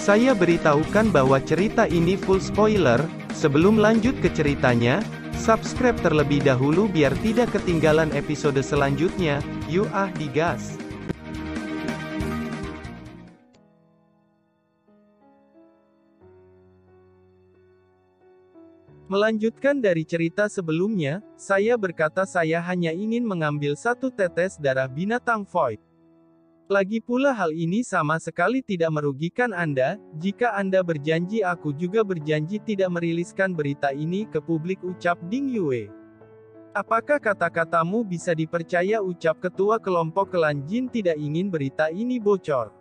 Saya beritahukan bahwa cerita ini full spoiler. Sebelum lanjut ke ceritanya, subscribe terlebih dahulu biar tidak ketinggalan episode selanjutnya. Yuk digas! Melanjutkan dari cerita sebelumnya, saya berkata saya hanya ingin mengambil satu tetes darah binatang void. Lagi pula hal ini sama sekali tidak merugikan Anda. Jika Anda berjanji, aku juga berjanji tidak meriliskan berita ini ke publik, ucap Ding Yue. Apakah kata-katamu bisa dipercaya, ucap ketua kelompok klan Jin tidak ingin berita ini bocor.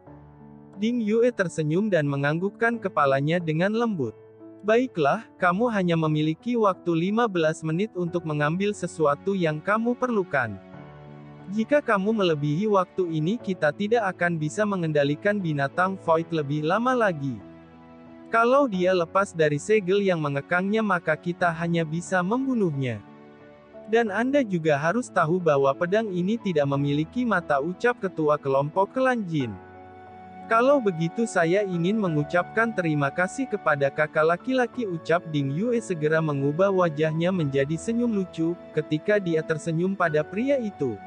Ding Yue tersenyum dan menganggukkan kepalanya dengan lembut. Baiklah, kamu hanya memiliki waktu 15 menit untuk mengambil sesuatu yang kamu perlukan. Jika kamu melebihi waktu ini, kita tidak akan bisa mengendalikan binatang void lebih lama lagi. Kalau dia lepas dari segel yang mengekangnya, maka kita hanya bisa membunuhnya. Dan Anda juga harus tahu bahwa pedang ini tidak memiliki mata, ucap ketua kelompok klan Jin. Kalau begitu saya ingin mengucapkan terima kasih kepada kakak laki-laki, ucap Ding Yue segera mengubah wajahnya menjadi senyum lucu, ketika dia tersenyum pada pria itu.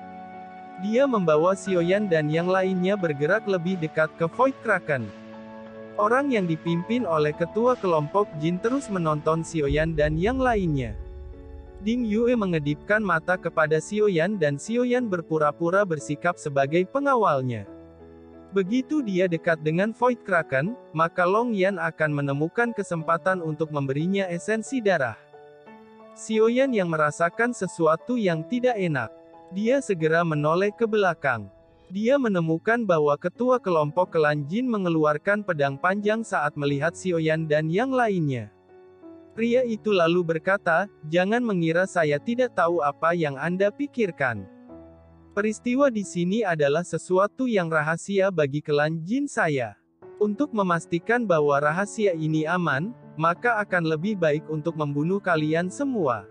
Dia membawa Xiaoyan dan yang lainnya bergerak lebih dekat ke Void Kraken. Orang yang dipimpin oleh ketua kelompok Jin terus menonton Xiaoyan dan yang lainnya. Ding Yue mengedipkan mata kepada Xiaoyan dan Xiaoyan berpura-pura bersikap sebagai pengawalnya. Begitu dia dekat dengan Void Kraken, maka Long Yan akan menemukan kesempatan untuk memberinya esensi darah. Xiaoyan yang merasakan sesuatu yang tidak enak. Dia segera menoleh ke belakang. Dia menemukan bahwa ketua kelompok klan Jin mengeluarkan pedang panjang saat melihat Xiaoyan dan yang lainnya. Pria itu lalu berkata, "Jangan mengira saya tidak tahu apa yang Anda pikirkan. Peristiwa di sini adalah sesuatu yang rahasia bagi klan Jin saya. Untuk memastikan bahwa rahasia ini aman, maka akan lebih baik untuk membunuh kalian semua.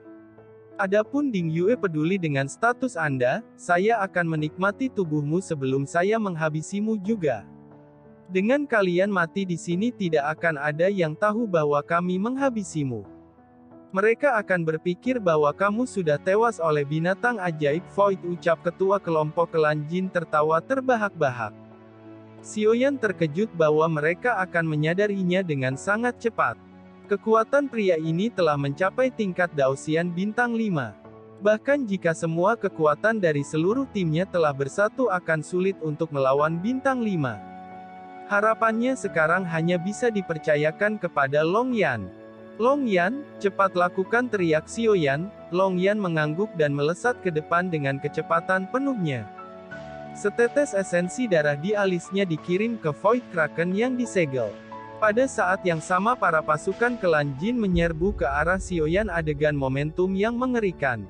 Adapun Ding Yue peduli dengan status Anda, saya akan menikmati tubuhmu sebelum saya menghabisimu juga. Dengan kalian mati di sini tidak akan ada yang tahu bahwa kami menghabisimu. Mereka akan berpikir bahwa kamu sudah tewas oleh binatang ajaib void," ucap ketua kelompok klan Jin tertawa terbahak-bahak. Xiaoyan terkejut bahwa mereka akan menyadarinya dengan sangat cepat. Kekuatan pria ini telah mencapai tingkat Daosian bintang 5. Bahkan jika semua kekuatan dari seluruh timnya telah bersatu, akan sulit untuk melawan bintang 5. Harapannya sekarang hanya bisa dipercayakan kepada Long Yan. "Long Yan, cepat lakukan," teriak Xiaoyan. Long Yan mengangguk dan melesat ke depan dengan kecepatan penuhnya. Setetes esensi darah di alisnya dikirim ke Void Kraken yang disegel. Pada saat yang sama para pasukan klan Jin menyerbu ke arah Xiaoyan, adegan momentum yang mengerikan.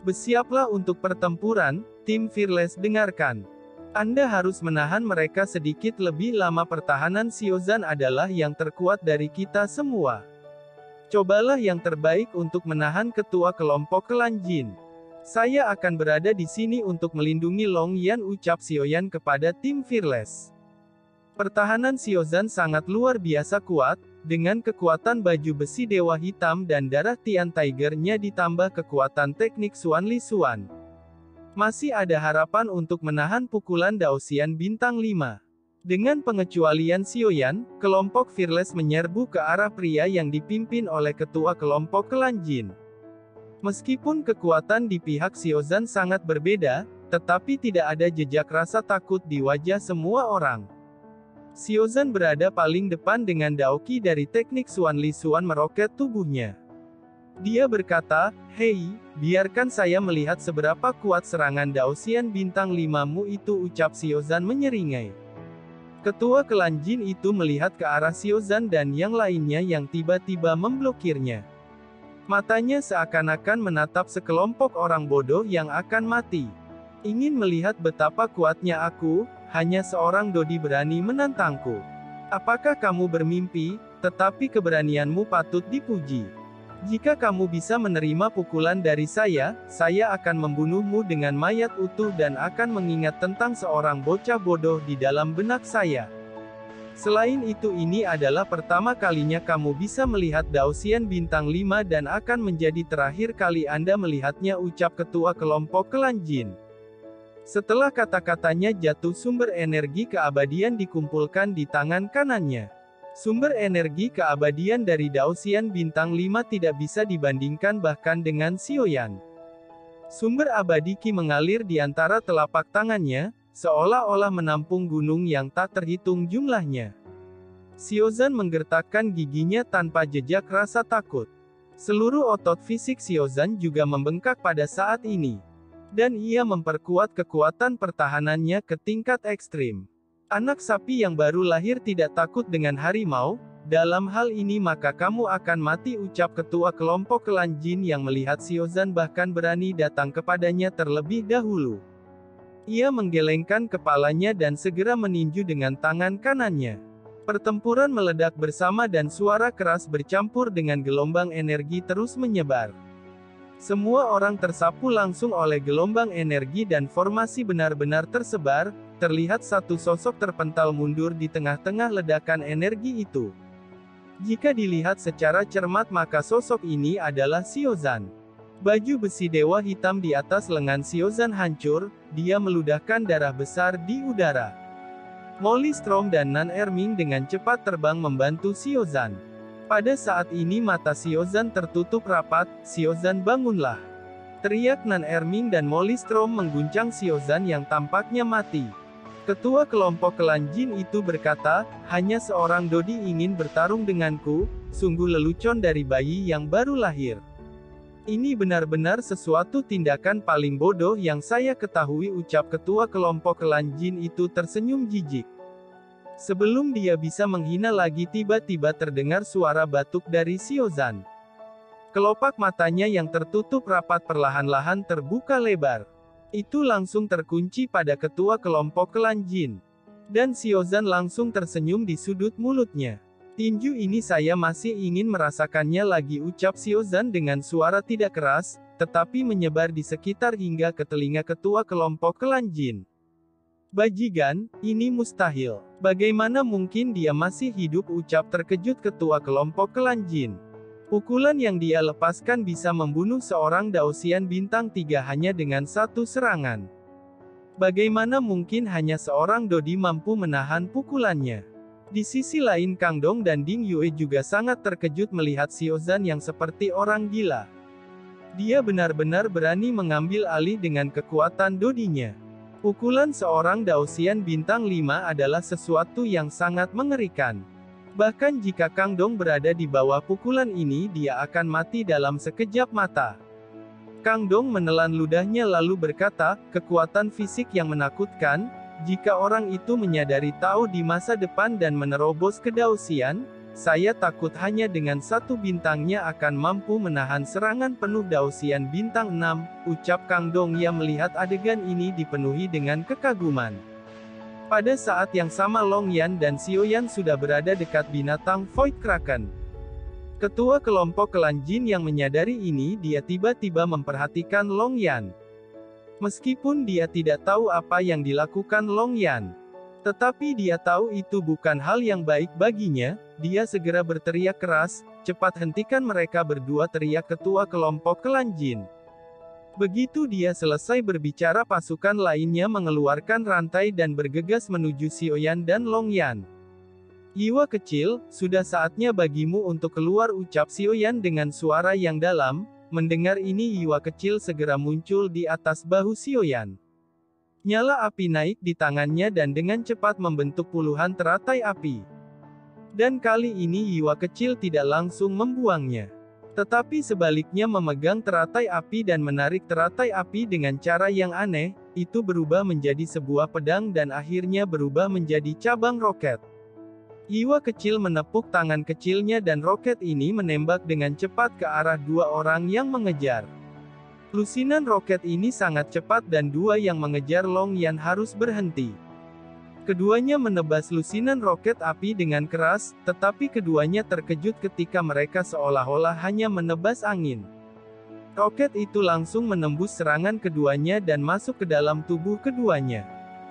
"Bersiaplah untuk pertempuran, tim Fearless, dengarkan. Anda harus menahan mereka sedikit lebih lama. Pertahanan Xiaozan adalah yang terkuat dari kita semua. Cobalah yang terbaik untuk menahan ketua kelompok klan Jin. Saya akan berada di sini untuk melindungi Long Yan," ucap Xiaoyan kepada tim Fearless. Pertahanan Xiaozan sangat luar biasa kuat, dengan kekuatan baju besi Dewa Hitam dan darah Tian Tiger-nya ditambah kekuatan teknik Xuan Li Xuan. Masih ada harapan untuk menahan pukulan Daosian bintang 5. Dengan pengecualian Xiaoyan, kelompok Fearless menyerbu ke arah pria yang dipimpin oleh ketua kelompok klan Jin. Meskipun kekuatan di pihak Xiaozan sangat berbeda, tetapi tidak ada jejak rasa takut di wajah semua orang. Xiaozan berada paling depan dengan Daoki dari teknik Xuan Li Xuan meroket tubuhnya. Dia berkata, "Hei, biarkan saya melihat seberapa kuat serangan Daosian bintang 5-mu itu," ucap Xiaozan menyeringai. Ketua klan Jin itu melihat ke arah Xiaozan dan yang lainnya yang tiba-tiba memblokirnya. Matanya seakan-akan menatap sekelompok orang bodoh yang akan mati. "Ingin melihat betapa kuatnya aku? Hanya seorang Dodi berani menantangku. Apakah kamu bermimpi? Tetapi keberanianmu patut dipuji. Jika kamu bisa menerima pukulan dari saya akan membunuhmu dengan mayat utuh dan akan mengingat tentang seorang bocah bodoh di dalam benak saya." Selain itu, ini adalah pertama kalinya kamu bisa melihat Daoxian bintang 5 dan akan menjadi terakhir kali Anda melihatnya, ucap ketua kelompok klan Jin. Setelah kata-katanya jatuh, sumber energi keabadian dikumpulkan di tangan kanannya. Sumber energi keabadian dari Daoxian bintang 5 tidak bisa dibandingkan bahkan dengan Xiaoyan. Sumber abadi Qi mengalir di antara telapak tangannya, seolah-olah menampung gunung yang tak terhitung jumlahnya. Xiaozan menggertakkan giginya tanpa jejak rasa takut. Seluruh otot fisik Xiaozan juga membengkak pada saat ini. Dan ia memperkuat kekuatan pertahanannya ke tingkat ekstrim. Anak sapi yang baru lahir tidak takut dengan harimau, dalam hal ini maka kamu akan mati, ucap ketua kelompok klan Jin yang melihat Xiaozan bahkan berani datang kepadanya terlebih dahulu. Ia menggelengkan kepalanya dan segera meninju dengan tangan kanannya. Pertempuran meledak bersama dan suara keras bercampur dengan gelombang energi terus menyebar. Semua orang tersapu langsung oleh gelombang energi dan formasi benar-benar tersebar, terlihat satu sosok terpental mundur di tengah-tengah ledakan energi itu. Jika dilihat secara cermat maka sosok ini adalah Xiaozan. Baju besi dewa hitam di atas lengan Xiaozan hancur, dia meludahkan darah besar di udara. Molly Storm dan Nan Erming dengan cepat terbang membantu Xiaozan. Pada saat ini mata Xiaozan tertutup rapat. "Xiaozan, bangunlah!" teriak Nan Erming dan Molly Storm mengguncang Xiaozan yang tampaknya mati. Ketua kelompok klan Jin itu berkata, "Hanya seorang Dodi ingin bertarung denganku, sungguh lelucon dari bayi yang baru lahir. Ini benar-benar sesuatu tindakan paling bodoh yang saya ketahui," ucap ketua kelompok klan Jin itu tersenyum jijik. Sebelum dia bisa menghina lagi, tiba-tiba terdengar suara batuk dari Xiaozan. Kelopak matanya yang tertutup rapat perlahan-lahan terbuka lebar. Itu langsung terkunci pada ketua kelompok klan Jin. Dan Xiaozan langsung tersenyum di sudut mulutnya. "Tinju ini saya masih ingin merasakannya lagi," ucap Xiaozan dengan suara tidak keras, tetapi menyebar di sekitar hingga ke telinga ketua kelompok klan Jin. "Bajingan, ini mustahil. Bagaimana mungkin dia masih hidup?" ucap terkejut ketua kelompok klan Jin. Pukulan yang dia lepaskan bisa membunuh seorang Daoxian bintang 3 hanya dengan satu serangan. Bagaimana mungkin hanya seorang Dodi mampu menahan pukulannya? Di sisi lain, Kang Dong dan Ding Yue juga sangat terkejut melihat Xiaozan yang seperti orang gila. Dia benar-benar berani mengambil alih dengan kekuatan Dodinya. Pukulan seorang Daoxian bintang 5 adalah sesuatu yang sangat mengerikan. Bahkan jika Kang Dong berada di bawah pukulan ini, dia akan mati dalam sekejap mata. Kang Dong menelan ludahnya lalu berkata, "Kekuatan fisik yang menakutkan, jika orang itu menyadari tahu di masa depan dan menerobos ke Daoxian, saya takut hanya dengan satu bintangnya akan mampu menahan serangan penuh Daoxian bintang 6, ucap Kang Dong yang melihat adegan ini dipenuhi dengan kekaguman. Pada saat yang sama Long Yan dan Xiaoyan sudah berada dekat binatang Void Kraken. Ketua kelompok klan Jin yang menyadari ini, dia tiba-tiba memperhatikan Long Yan. Meskipun dia tidak tahu apa yang dilakukan Long Yan, tetapi dia tahu itu bukan hal yang baik baginya. Dia segera berteriak keras, "Cepat hentikan mereka berdua!" teriak ketua kelompok klan Jin. Begitu dia selesai berbicara, pasukan lainnya mengeluarkan rantai dan bergegas menuju Xiaoyan dan Long Yan. "Yiwa kecil, sudah saatnya bagimu untuk keluar," ucap Xiaoyan dengan suara yang dalam. Mendengar ini, Yiwa kecil segera muncul di atas bahu Xiaoyan. Nyala api naik di tangannya dan dengan cepat membentuk puluhan teratai api. Dan kali ini Yiwa kecil tidak langsung membuangnya, tetapi sebaliknya memegang teratai api dan menarik teratai api dengan cara yang aneh. Itu berubah menjadi sebuah pedang dan akhirnya berubah menjadi cabang roket. Yiwa kecil menepuk tangan kecilnya dan roket ini menembak dengan cepat ke arah dua orang yang mengejar. Lusinan roket ini sangat cepat dan dua yang mengejar Long Yan harus berhenti. Keduanya menebas lusinan roket api dengan keras, tetapi keduanya terkejut ketika mereka seolah-olah hanya menebas angin. Roket itu langsung menembus serangan keduanya dan masuk ke dalam tubuh keduanya.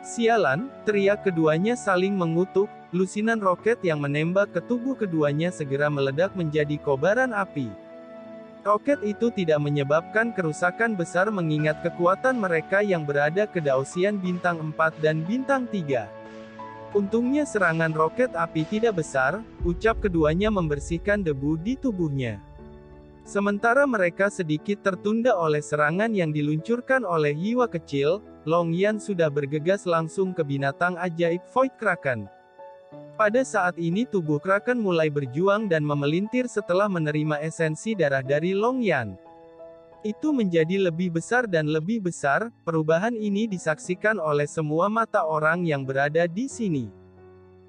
"Sialan!" teriak keduanya saling mengutuk. lusinan roket yang menembak ke tubuh keduanya segera meledak menjadi kobaran api. Roket itu tidak menyebabkan kerusakan besar mengingat kekuatan mereka yang berada ke Daosian bintang 4 dan bintang 3. Untungnya serangan roket api tidak besar, ucap keduanya membersihkan debu di tubuhnya. Sementara mereka sedikit tertunda oleh serangan yang diluncurkan oleh Yiwa kecil, Long Yan sudah bergegas langsung ke binatang ajaib Void Kraken. Pada saat ini tubuh Kraken mulai berjuang dan memelintir setelah menerima esensi darah dari Long Yan. Itu menjadi lebih besar dan lebih besar. Perubahan ini disaksikan oleh semua mata orang yang berada di sini.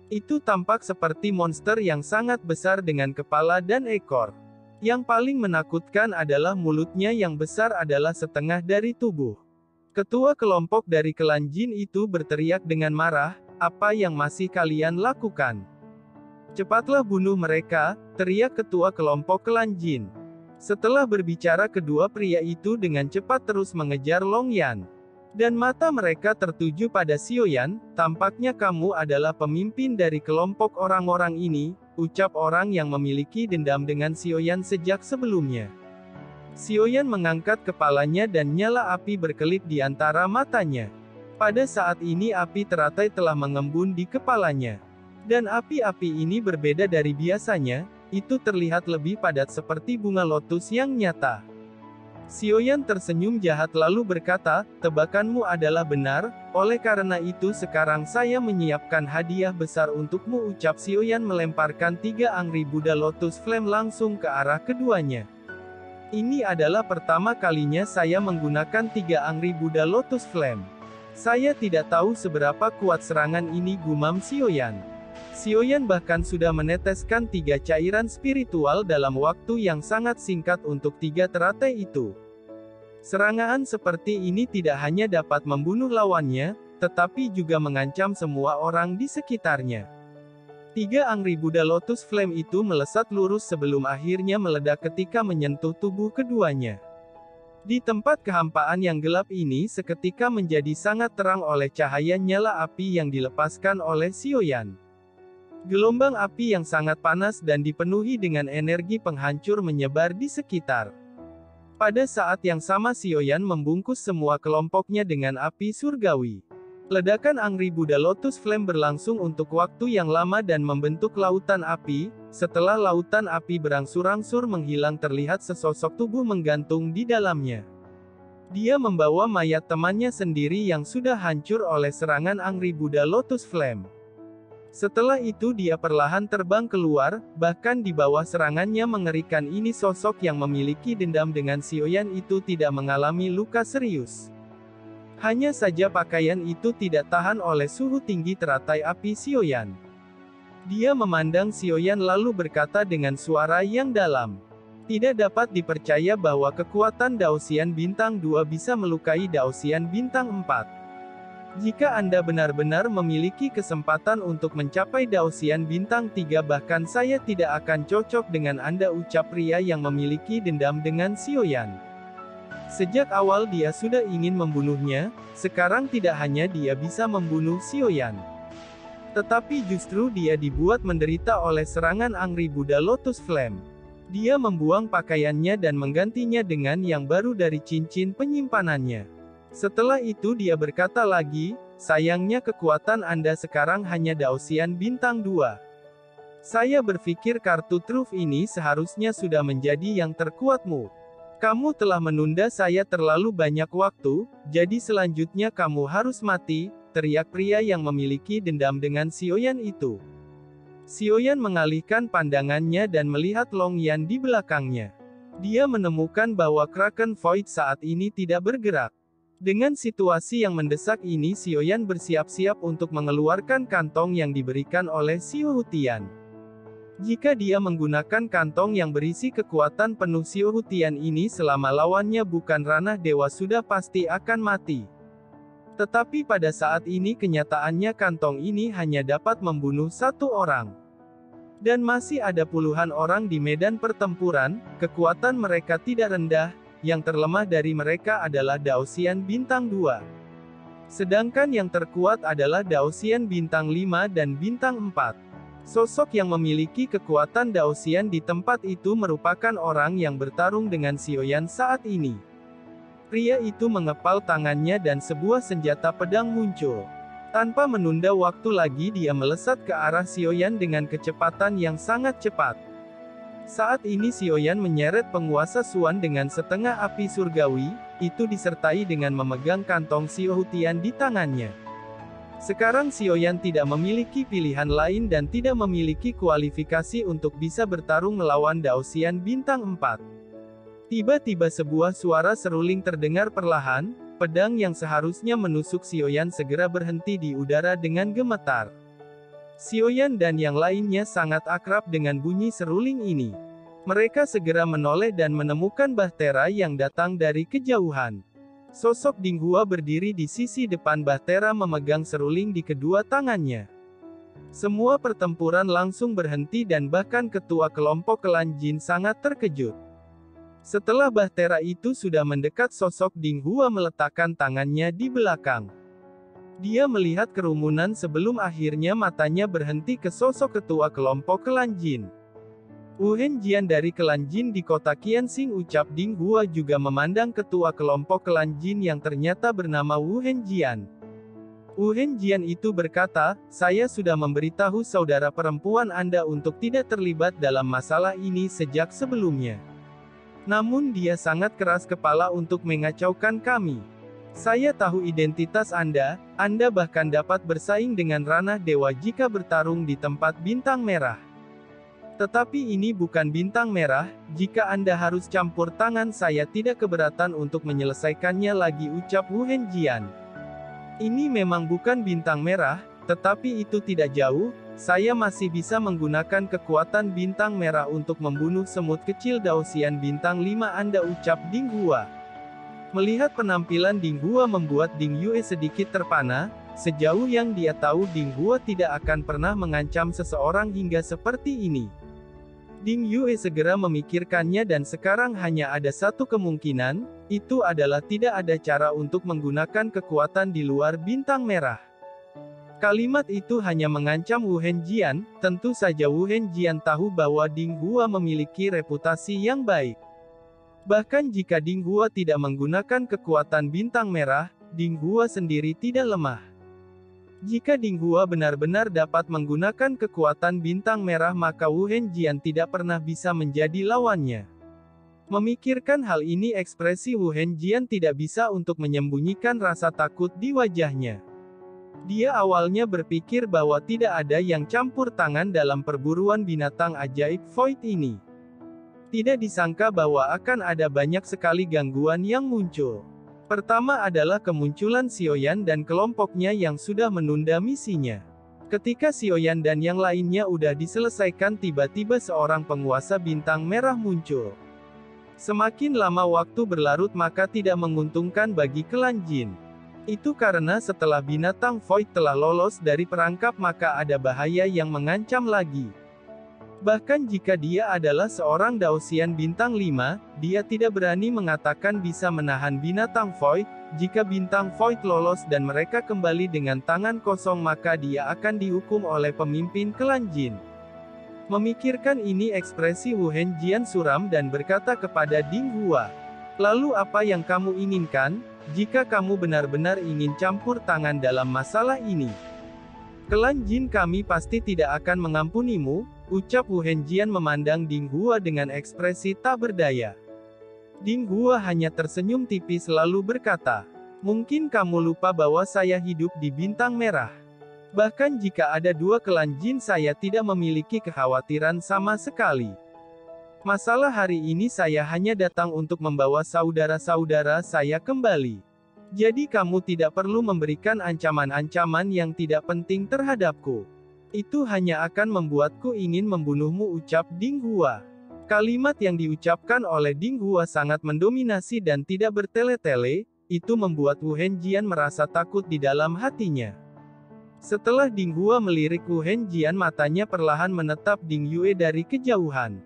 Itu tampak seperti monster yang sangat besar dengan kepala dan ekor. Yang paling menakutkan adalah mulutnya yang besar adalah setengah dari tubuh. Ketua kelompok dari klan Jin itu berteriak dengan marah, "Apa yang masih kalian lakukan? Cepatlah bunuh mereka," teriak ketua kelompok klan Jin. Setelah berbicara kedua pria itu dengan cepat terus mengejar Long Yan. Dan mata mereka tertuju pada Xiaoyan, "Tampaknya kamu adalah pemimpin dari kelompok orang-orang ini," ucap orang yang memiliki dendam dengan Xiaoyan sejak sebelumnya. Xiaoyan mengangkat kepalanya dan nyala api berkelip di antara matanya. Pada saat ini api teratai telah mengembun di kepalanya. Dan api-api ini berbeda dari biasanya, itu terlihat lebih padat seperti bunga lotus yang nyata. Xiaoyan tersenyum jahat lalu berkata, "Tebakanmu adalah benar, oleh karena itu sekarang saya menyiapkan hadiah besar untukmu," ucap Xiaoyan melemparkan 3 Angry Buddha Lotus Flame langsung ke arah keduanya. "Ini adalah pertama kalinya saya menggunakan 3 Angry Buddha Lotus Flame. Saya tidak tahu seberapa kuat serangan ini," gumam Xiaoyan. Xiaoyan bahkan sudah meneteskan 3 cairan spiritual dalam waktu yang sangat singkat untuk 3 teratai itu. Serangan seperti ini tidak hanya dapat membunuh lawannya, tetapi juga mengancam semua orang di sekitarnya. 3 Angry Buddha Lotus Flame itu melesat lurus sebelum akhirnya meledak ketika menyentuh tubuh keduanya. Di tempat kehampaan yang gelap ini seketika menjadi sangat terang oleh cahaya nyala api yang dilepaskan oleh Xiaoyan. Gelombang api yang sangat panas dan dipenuhi dengan energi penghancur menyebar di sekitar. Pada saat yang sama Xiaoyan membungkus semua kelompoknya dengan api surgawi. Ledakan Angry Buddha Lotus Flame berlangsung untuk waktu yang lama dan membentuk lautan api. Setelah lautan api berangsur-angsur menghilang terlihat sesosok tubuh menggantung di dalamnya. Dia membawa mayat temannya sendiri yang sudah hancur oleh serangan Angry Buddha Lotus Flame. Setelah itu dia perlahan terbang keluar, bahkan di bawah serangannya mengerikan ini sosok yang memiliki dendam dengan Xiaoyan itu tidak mengalami luka serius. Hanya saja pakaian itu tidak tahan oleh suhu tinggi teratai api Xiaoyan. Dia memandang Xiaoyan lalu berkata dengan suara yang dalam. Tidak dapat dipercaya bahwa kekuatan Daosian bintang 2 bisa melukai Daosian bintang 4. Jika Anda benar-benar memiliki kesempatan untuk mencapai Daosian bintang 3 bahkan saya tidak akan cocok dengan Anda, ucap pria yang memiliki dendam dengan Xiaoyan. Sejak awal dia sudah ingin membunuhnya, sekarang tidak hanya dia bisa membunuh Xiaoyan. Tetapi justru dia dibuat menderita oleh serangan Angry Buddha Lotus Flame. Dia membuang pakaiannya dan menggantinya dengan yang baru dari cincin penyimpanannya. Setelah itu dia berkata lagi, "Sayangnya kekuatan Anda sekarang hanya Daosian bintang 2. Saya berpikir kartu truf ini seharusnya sudah menjadi yang terkuatmu. Kamu telah menunda saya terlalu banyak waktu, jadi selanjutnya kamu harus mati," teriak pria yang memiliki dendam dengan Xiaoyan itu. Xiaoyan mengalihkan pandangannya dan melihat Long Yan di belakangnya. Dia menemukan bahwa Kraken Void saat ini tidak bergerak. Dengan situasi yang mendesak ini Xiaoyan bersiap-siap untuk mengeluarkan kantong yang diberikan oleh Xiao Hutian. Jika dia menggunakan kantong yang berisi kekuatan penuh Xiao Hutian ini selama lawannya bukan ranah dewa sudah pasti akan mati. Tetapi pada saat ini kenyataannya kantong ini hanya dapat membunuh 1 orang. Dan masih ada puluhan orang di medan pertempuran, kekuatan mereka tidak rendah. Yang terlemah dari mereka adalah Daosian bintang 2. Sedangkan yang terkuat adalah Daoxian bintang 5 dan bintang 4. Sosok yang memiliki kekuatan Daoxian di tempat itu merupakan orang yang bertarung dengan Xiaoyan saat ini. Pria itu mengepal tangannya dan sebuah senjata pedang muncul. Tanpa menunda waktu lagi dia melesat ke arah Xiaoyan dengan kecepatan yang sangat cepat. Saat ini Xiaoyan menyeret penguasa Suan dengan setengah api surgawi, itu disertai dengan memegang kantong Xiaohutian di tangannya. Sekarang Xiaoyan tidak memiliki pilihan lain dan tidak memiliki kualifikasi untuk bisa bertarung melawan Daoxian bintang 4. Tiba-tiba sebuah suara seruling terdengar perlahan, pedang yang seharusnya menusuk Xiaoyan segera berhenti di udara dengan gemetar. Xiaoyan dan yang lainnya sangat akrab dengan bunyi seruling ini. Mereka segera menoleh dan menemukan Bahtera yang datang dari kejauhan. Sosok Dinghua berdiri di sisi depan Bahtera memegang seruling di kedua tangannya. Semua pertempuran langsung berhenti dan bahkan ketua kelompok klan Jin sangat terkejut. Setelah Bahtera itu sudah mendekat, sosok Dinghua meletakkan tangannya di belakang. Dia melihat kerumunan sebelum akhirnya matanya berhenti ke sosok ketua kelompok klan Jin. Wu Henjian dari klan Jin di kota Qianxing, ucap Dinghua juga memandang ketua kelompok klan Jin yang ternyata bernama Wu Henjian. Wu Henjian itu berkata, "Saya sudah memberitahu saudara perempuan Anda untuk tidak terlibat dalam masalah ini sejak sebelumnya. Namun dia sangat keras kepala untuk mengacaukan kami. Saya tahu identitas Anda bahkan dapat bersaing dengan ranah dewa jika bertarung di tempat bintang merah. Tetapi ini bukan bintang merah, jika Anda harus campur tangan saya tidak keberatan untuk menyelesaikannya lagi," ucap Wu Henjian. "Ini memang bukan bintang merah, tetapi itu tidak jauh, saya masih bisa menggunakan kekuatan bintang merah untuk membunuh semut kecil Daoxian bintang 5 Anda," ucap Dinghua. Melihat penampilan Dinghua membuat Ding Yue sedikit terpana. Sejauh yang dia tahu Dinghua tidak akan pernah mengancam seseorang hingga seperti ini. Ding Yue segera memikirkannya dan sekarang hanya ada satu kemungkinan, itu adalah tidak ada cara untuk menggunakan kekuatan di luar bintang merah. Kalimat itu hanya mengancam Wu Henjian, tentu saja Wu Henjian tahu bahwa Dinghua memiliki reputasi yang baik. Bahkan jika Dinghua tidak menggunakan kekuatan bintang merah, Dinghua sendiri tidak lemah. Jika Dinghua benar-benar dapat menggunakan kekuatan bintang merah maka Wu Henjian tidak pernah bisa menjadi lawannya. Memikirkan hal ini ekspresi Wu Henjian tidak bisa untuk menyembunyikan rasa takut di wajahnya. Dia awalnya berpikir bahwa tidak ada yang campur tangan dalam perburuan binatang ajaib Void ini. Tidak disangka bahwa akan ada banyak sekali gangguan yang muncul. Pertama adalah kemunculan Xiaoyan dan kelompoknya yang sudah menunda misinya. Ketika Xiaoyan dan yang lainnya udah diselesaikan tiba-tiba seorang penguasa bintang merah muncul. Semakin lama waktu berlarut maka tidak menguntungkan bagi klan Jin. Itu karena setelah binatang Void telah lolos dari perangkap maka ada bahaya yang mengancam lagi. Bahkan jika dia adalah seorang Daoxian bintang 5, dia tidak berani mengatakan bisa menahan binatang Void. Jika bintang Void lolos dan mereka kembali dengan tangan kosong maka dia akan dihukum oleh pemimpin klan Jin. Memikirkan ini ekspresi Wu Henjian suram dan berkata kepada Dinghua, "Lalu apa yang kamu inginkan, jika kamu benar-benar ingin campur tangan dalam masalah ini? Klan Jin kami pasti tidak akan mengampunimu," ucap Wu Henjian memandang Dinghua dengan ekspresi tak berdaya. Dinghua hanya tersenyum tipis lalu berkata, "Mungkin kamu lupa bahwa saya hidup di bintang merah. Bahkan jika ada dua klan Jin saya tidak memiliki kekhawatiran sama sekali. Masalah hari ini saya hanya datang untuk membawa saudara-saudara saya kembali. Jadi kamu tidak perlu memberikan ancaman-ancaman yang tidak penting terhadapku. Itu hanya akan membuatku ingin membunuhmu," ucap Dinghua. Kalimat yang diucapkan oleh Dinghua sangat mendominasi dan tidak bertele-tele, itu membuat Wu Henjian merasa takut di dalam hatinya. Setelah Dinghua melirik Wu Henjian matanya perlahan menetap Ding Yue dari kejauhan.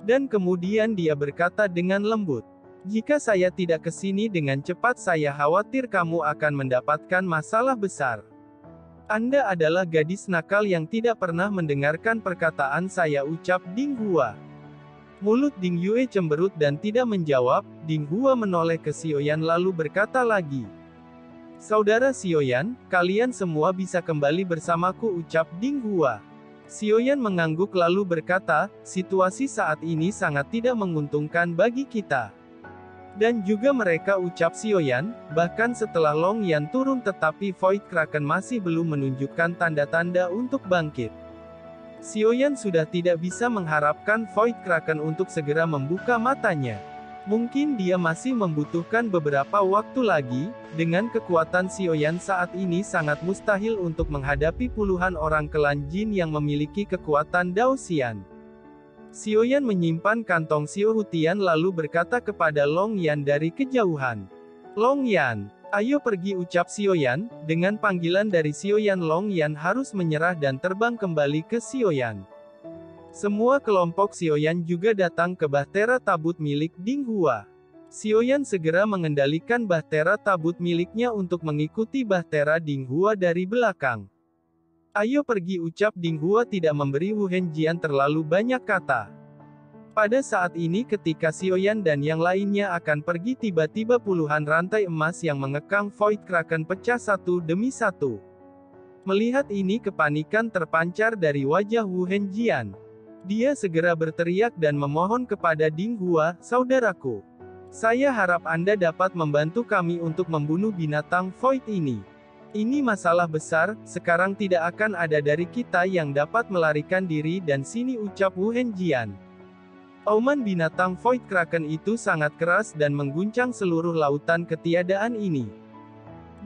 Dan kemudian dia berkata dengan lembut, Jika saya tidak ke sini dengan cepat, saya khawatir kamu akan mendapatkan masalah besar. Anda adalah gadis nakal yang tidak pernah mendengarkan perkataan saya, ucap Ding Hua. Mulut Ding Yue cemberut dan tidak menjawab. Ding Hua menoleh ke Xiaoyan lalu berkata lagi. Saudara Xiaoyan, kalian semua bisa kembali bersamaku, ucap Ding Hua. Xiaoyan mengangguk lalu berkata, situasi saat ini sangat tidak menguntungkan bagi kita. Dan juga mereka, ucap Xiaoyan, bahkan setelah Long Yan turun tetapi Void Kraken masih belum menunjukkan tanda-tanda untuk bangkit. Xiaoyan sudah tidak bisa mengharapkan Void Kraken untuk segera membuka matanya. Mungkin dia masih membutuhkan beberapa waktu lagi. Dengan kekuatan Xiaoyan saat ini sangat mustahil untuk menghadapi puluhan orang klan Jin yang memiliki kekuatan Dao Xian. Xiaoyan menyimpan kantong Xiao Hutian lalu berkata kepada Long Yan dari kejauhan. Long Yan, ayo pergi, ucap Xiaoyan. Dengan panggilan dari Xiaoyan, Long Yan harus menyerah dan terbang kembali ke Xiaoyan. Semua kelompok Xiaoyan juga datang ke Bahtera Tabut milik Ding Hua. Xiaoyan segera mengendalikan Bahtera Tabut miliknya untuk mengikuti Bahtera Ding Hua dari belakang. Ayo pergi, ucap Ding Hua tidak memberi Wu Henjian terlalu banyak kata. Pada saat ini ketika Xiaoyan dan yang lainnya akan pergi, tiba-tiba puluhan rantai emas yang mengekang Void Kraken pecah satu demi satu. Melihat ini kepanikan terpancar dari wajah Wu Henjian. Dia segera berteriak dan memohon kepada Ding Hua, saudaraku. Saya harap Anda dapat membantu kami untuk membunuh binatang Void ini. Ini masalah besar, sekarang tidak akan ada dari kita yang dapat melarikan diri dan sini, ucap Wu Henjian. Auman binatang Void Kraken itu sangat keras dan mengguncang seluruh lautan ketiadaan ini.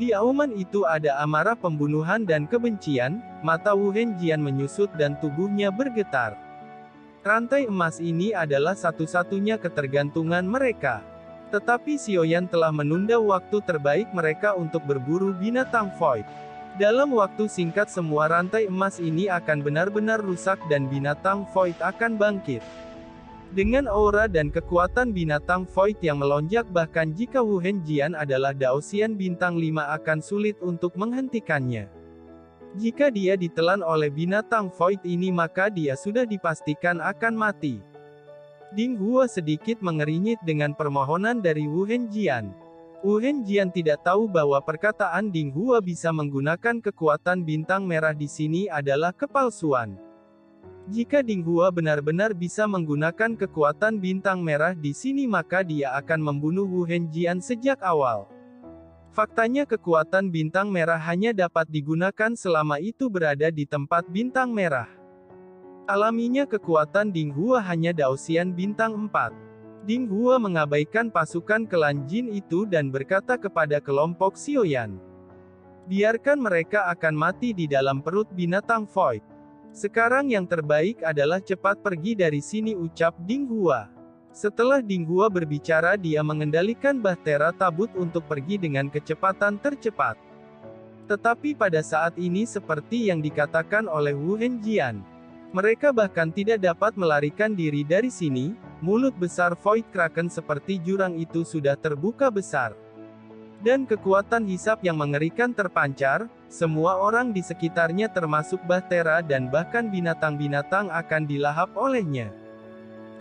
Di auman itu ada amarah, pembunuhan dan kebencian. Mata Wu Henjian menyusut dan tubuhnya bergetar. Rantai emas ini adalah satu-satunya ketergantungan mereka. Tetapi Xiaoyan telah menunda waktu terbaik mereka untuk berburu binatang Void. Dalam waktu singkat semua rantai emas ini akan benar-benar rusak dan binatang Void akan bangkit. Dengan aura dan kekuatan binatang Void yang melonjak, bahkan jika Wu Henjian adalah Dao Xian bintang 5 akan sulit untuk menghentikannya. Jika dia ditelan oleh binatang Void ini maka dia sudah dipastikan akan mati. Ding Hua sedikit mengernyit dengan permohonan dari Wu Henjian. Wu Henjian tidak tahu bahwa perkataan Ding Hua bisa menggunakan kekuatan bintang merah di sini adalah kepalsuan. Jika Ding Hua benar-benar bisa menggunakan kekuatan bintang merah di sini maka dia akan membunuh Wu Henjian sejak awal. Faktanya kekuatan bintang merah hanya dapat digunakan selama itu berada di tempat bintang merah. Alaminya kekuatan Ding Hua hanya Dao Xian bintang 4. Ding Hua mengabaikan pasukan klan Jin itu dan berkata kepada kelompok Xiaoyan. Biarkan mereka akan mati di dalam perut binatang Void. Sekarang yang terbaik adalah cepat pergi dari sini, ucap Ding Hua. Setelah Ding Hua berbicara dia mengendalikan Bahtera Tabut untuk pergi dengan kecepatan tercepat. Tetapi pada saat ini seperti yang dikatakan oleh Wu Henjian. Mereka bahkan tidak dapat melarikan diri dari sini. Mulut besar Void Kraken seperti jurang itu sudah terbuka besar. Dan kekuatan hisap yang mengerikan terpancar, semua orang di sekitarnya termasuk Bahtera dan bahkan binatang-binatang akan dilahap olehnya.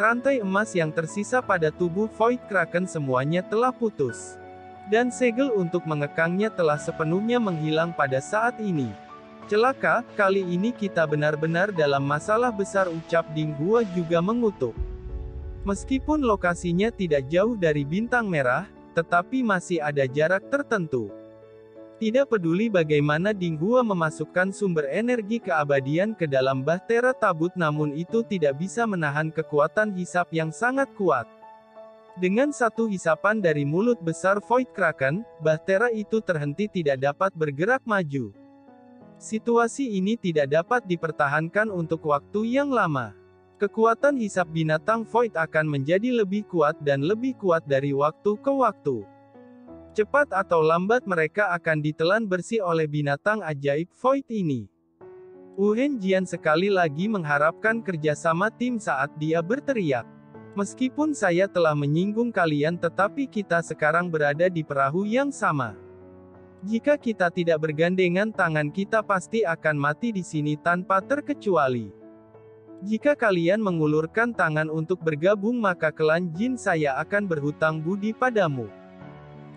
Rantai emas yang tersisa pada tubuh Void Kraken semuanya telah putus. Dan segel untuk mengekangnya telah sepenuhnya menghilang pada saat ini. Celaka, kali ini kita benar-benar dalam masalah besar, ucap Ding Hua juga mengutuk. Meskipun lokasinya tidak jauh dari bintang merah, tetapi masih ada jarak tertentu. Tidak peduli bagaimana Ding Hua memasukkan sumber energi keabadian ke dalam Bahtera Tabut namun itu tidak bisa menahan kekuatan hisap yang sangat kuat. Dengan satu hisapan dari mulut besar Void Kraken, Bahtera itu terhenti tidak dapat bergerak maju. Situasi ini tidak dapat dipertahankan untuk waktu yang lama. Kekuatan hisap binatang Void akan menjadi lebih kuat dan lebih kuat dari waktu ke waktu. Cepat atau lambat mereka akan ditelan bersih oleh binatang ajaib Void ini. Wu Henjian sekali lagi mengharapkan kerjasama tim saat dia berteriak. Meskipun saya telah menyinggung kalian tetapi kita sekarang berada di perahu yang sama. Jika kita tidak bergandengan tangan kita pasti akan mati di sini tanpa terkecuali. Jika kalian mengulurkan tangan untuk bergabung maka klan jin saya akan berhutang budi padamu.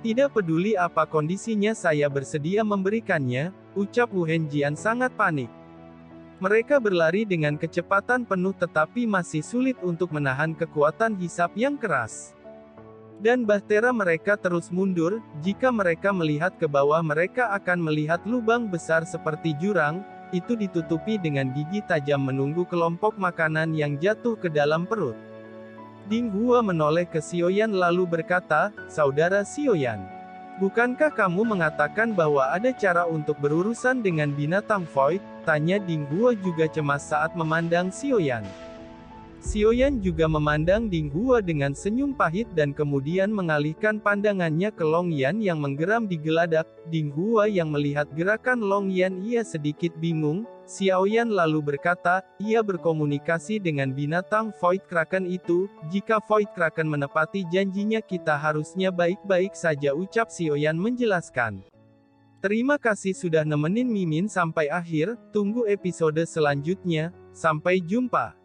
Tidak peduli apa kondisinya saya bersedia memberikannya, ucap Wu Henjian sangat panik. Mereka berlari dengan kecepatan penuh tetapi masih sulit untuk menahan kekuatan hisap yang keras. Dan bahtera mereka terus mundur, jika mereka melihat ke bawah mereka akan melihat lubang besar seperti jurang, itu ditutupi dengan gigi tajam menunggu kelompok makanan yang jatuh ke dalam perut. Ding Hua menoleh ke Xiaoyan lalu berkata, "Saudara Xiaoyan, bukankah kamu mengatakan bahwa ada cara untuk berurusan dengan binatang void?" tanya Ding Hua juga cemas saat memandang Xiaoyan. Xiaoyan juga memandang Ding Hua dengan senyum pahit dan kemudian mengalihkan pandangannya ke Long Yan yang menggeram di geladak. Ding Hua yang melihat gerakan Long Yan ia sedikit bingung. Xiaoyan lalu berkata, ia berkomunikasi dengan binatang Void Kraken itu, jika Void Kraken menepati janjinya kita harusnya baik-baik saja ucap Xiaoyan menjelaskan. Terima kasih sudah nemenin Mimin sampai akhir, tunggu episode selanjutnya, sampai jumpa.